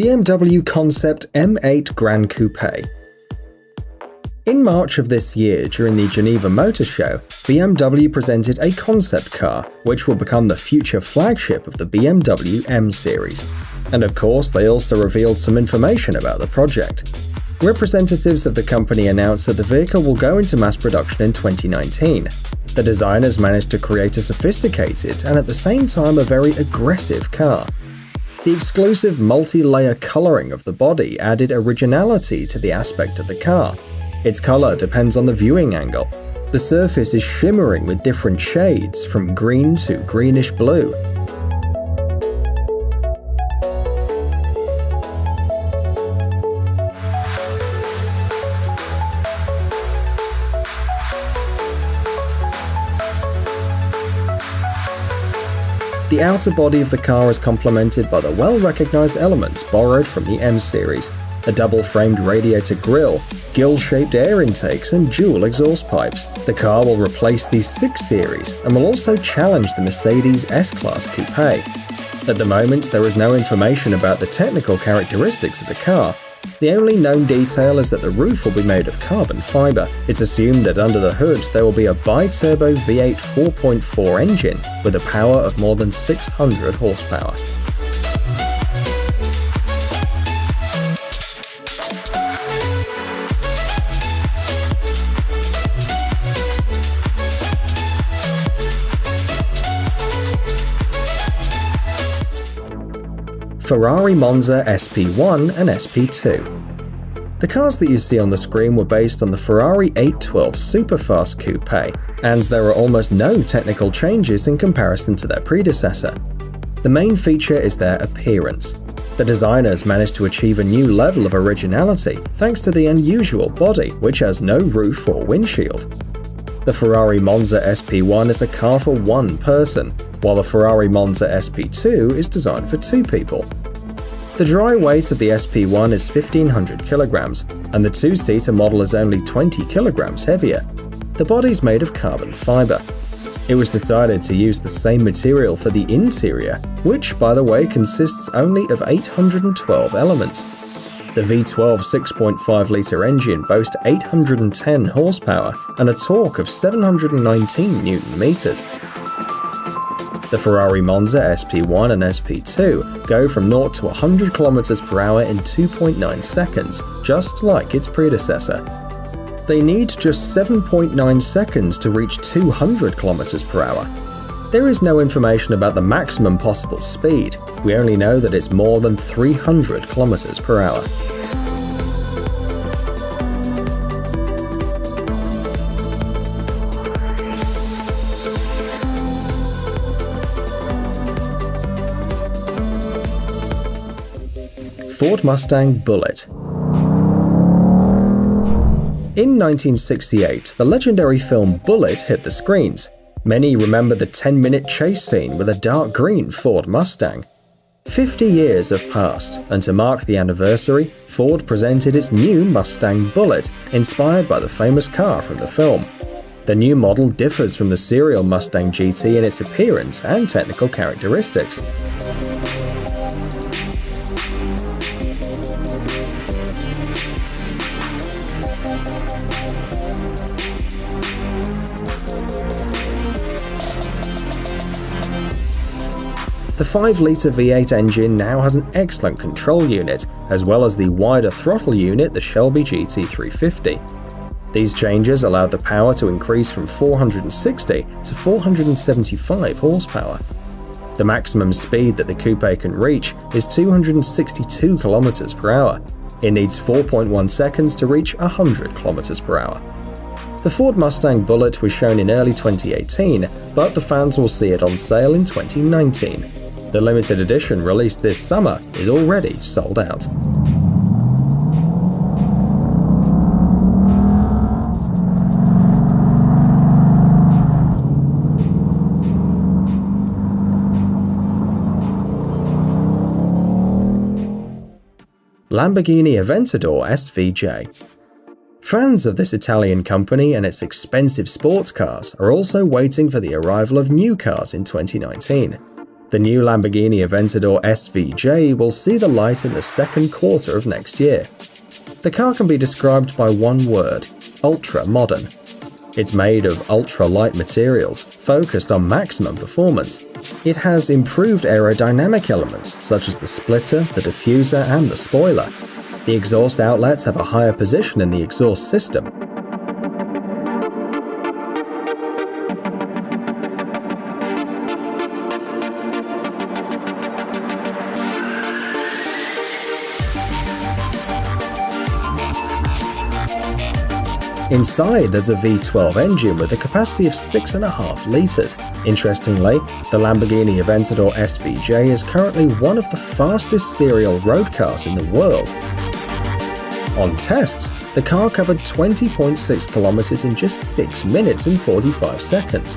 BMW Concept M8 Gran Coupe. In March of this year, during the Geneva Motor Show, BMW presented a concept car, which will become the future flagship of the BMW M series. And of course, they also revealed some information about the project. Representatives of the company announced that the vehicle will go into mass production in 2019. The designers managed to create a sophisticated and at the same time a very aggressive car. The exclusive multi-layer coloring of the body added originality to the aspect of the car. Its color depends on the viewing angle. The surface is shimmering with different shades, from green to greenish blue. The outer body of the car is complemented by the well-recognized elements borrowed from the M series: a double-framed radiator grille, gill-shaped air intakes, and dual exhaust pipes. The car will replace the 6 Series and will also challenge the Mercedes S-Class Coupe. At the moment, there is no information about the technical characteristics of the car. The only known detail is that the roof will be made of carbon fiber. It's assumed that under the hood there will be a bi-turbo V8 4.4 engine with a power of more than 600 horsepower. Ferrari Monza SP1 and SP2. The cars that you see on the screen were based on the Ferrari 812 Superfast Coupe, and there are almost no technical changes in comparison to their predecessor. The main feature is their appearance. The designers managed to achieve a new level of originality thanks to the unusual body, which has no roof or windshield. The Ferrari Monza SP1 is a car for one person, while the Ferrari Monza SP2 is designed for 2 people. The dry weight of the SP1 is 1,500 kilograms, and the 2-seater model is only 20 kilograms heavier. The body is made of carbon fiber. It was decided to use the same material for the interior, which, by the way, consists only of 812 elements. The V12 6.5-litre engine boasts 810 horsepower and a torque of 719 Nm. The Ferrari Monza SP1 and SP2 go from 0 to 100 km/h in 2.9 seconds, just like its predecessor. They need just 7.9 seconds to reach 200 km/h. There is no information about the maximum possible speed. We only know that it's more than 300 km/h. Ford Mustang Bullitt. In 1968, the legendary film Bullitt hit the screens. Many remember the 10-minute chase scene with a dark green Ford Mustang. 50 years have passed, and to mark the anniversary, Ford presented its new Mustang Bullitt, inspired by the famous car from the film. The new model differs from the serial Mustang GT in its appearance and technical characteristics. The 5-litre V8 engine now has an excellent control unit, as well as the wider throttle unit, the Shelby GT350. These changes allowed the power to increase from 460 to 475 horsepower. The maximum speed that the coupe can reach is 262 km/h. It needs 4.1 seconds to reach 100 km/h. The Ford Mustang Bullitt was shown in early 2018, but the fans will see it on sale in 2019. The limited edition released this summer is already sold out. Lamborghini Aventador SVJ. Fans of this Italian company and its expensive sports cars are also waiting for the arrival of new cars in 2019. The new Lamborghini Aventador SVJ will see the light in the second quarter of next year. The car can be described by one word: ultra-modern. It's made of ultra-light materials, focused on maximum performance. It has improved aerodynamic elements such as the splitter, the diffuser, and the spoiler. The exhaust outlets have a higher position in the exhaust system. Inside, there's a V12 engine with a capacity of 6.5 litres. Interestingly, the Lamborghini Aventador SVJ is currently one of the fastest serial road cars in the world. On tests, the car covered 20.6 kilometers in just 6 minutes and 45 seconds.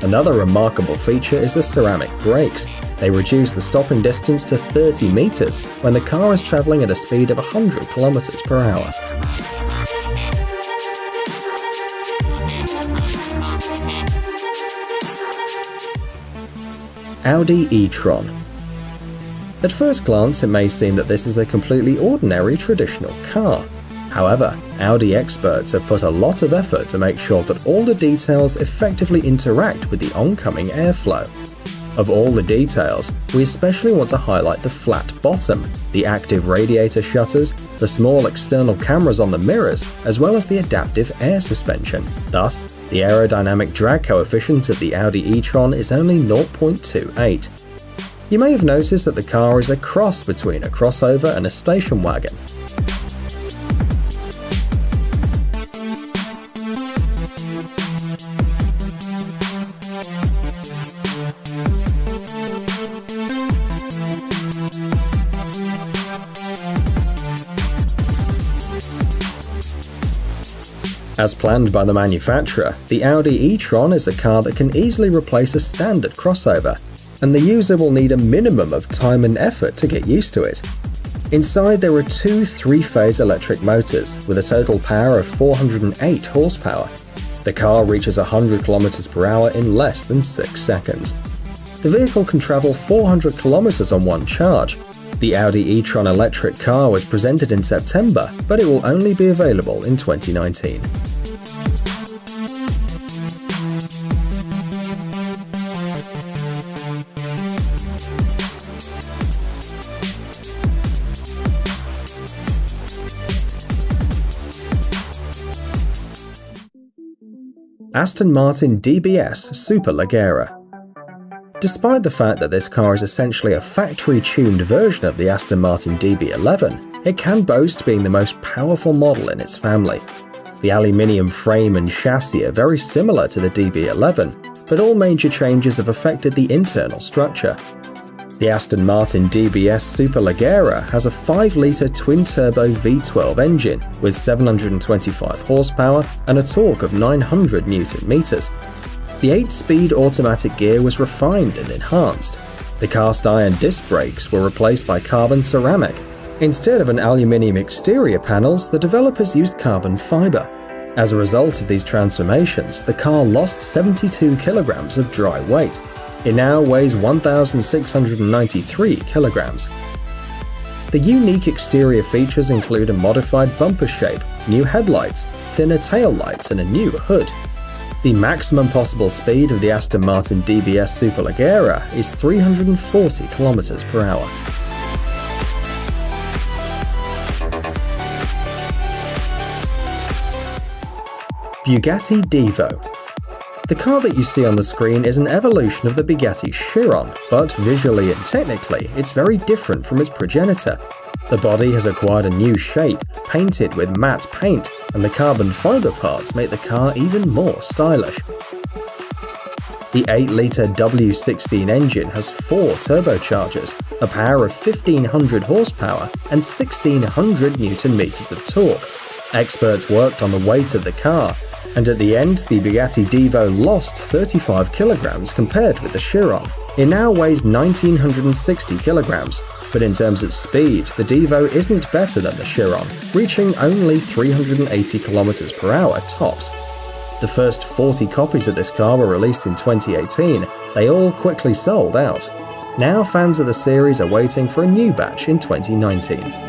Another remarkable feature is the ceramic brakes. They reduce the stopping distance to 30 meters when the car is traveling at a speed of 100 kilometers per hour. Audi e-tron. At first glance, it may seem that this is a completely ordinary traditional car. However, Audi experts have put a lot of effort to make sure that all the details effectively interact with the oncoming airflow. Of all the details, we especially want to highlight the flat bottom, the active radiator shutters, the small external cameras on the mirrors, as well as the adaptive air suspension. Thus, the aerodynamic drag coefficient of the Audi e-tron is only 0.28. You may have noticed that the car is a cross between a crossover and a station wagon. As planned by the manufacturer, the Audi e-tron is a car that can easily replace a standard crossover, and the user will need a minimum of time and effort to get used to it. Inside, there are two 3-phase electric motors with a total power of 408 horsepower. The car reaches 100 km per hour in less than 6 seconds. The vehicle can travel 400 km on one charge. The Audi e-tron electric car was presented in September, but it will only be available in 2019. Aston Martin DBS Superleggera. Despite the fact that this car is essentially a factory-tuned version of the Aston Martin DB11, it can boast being the most powerful model in its family. The aluminium frame and chassis are very similar to the DB11, but all major changes have affected the internal structure. The Aston Martin DBS Superleggera has a 5-litre twin-turbo V12 engine with 725 horsepower and a torque of 900 Nm. The 8-speed automatic gear was refined and enhanced. The cast-iron disc brakes were replaced by carbon ceramic. Instead of an aluminium exterior panels, the developers used carbon fiber. As a result of these transformations, the car lost 72 kilograms of dry weight. It now weighs 1,693 kilograms. The unique exterior features include a modified bumper shape, new headlights, thinner tail lights, and a new hood. The maximum possible speed of the Aston Martin DBS Superleggera is 340 km per hour. Bugatti Divo. The car that you see on the screen is an evolution of the Bugatti Chiron, but visually and technically, it's very different from its progenitor. The body has acquired a new shape, painted with matte paint, and the carbon fiber parts make the car even more stylish. The 8-litre W16 engine has 4 turbochargers, a power of 1,500 horsepower, and 1,600 Nm of torque. Experts worked on the weight of the car, and at the end, the Bugatti Divo lost 35 kilograms compared with the Chiron. It now weighs 1,960 kilograms, but in terms of speed, the Divo isn't better than the Chiron, reaching only 380 kilometers per hour tops. The first 40 copies of this car were released in 2018. They all quickly sold out. Now fans of the series are waiting for a new batch in 2019.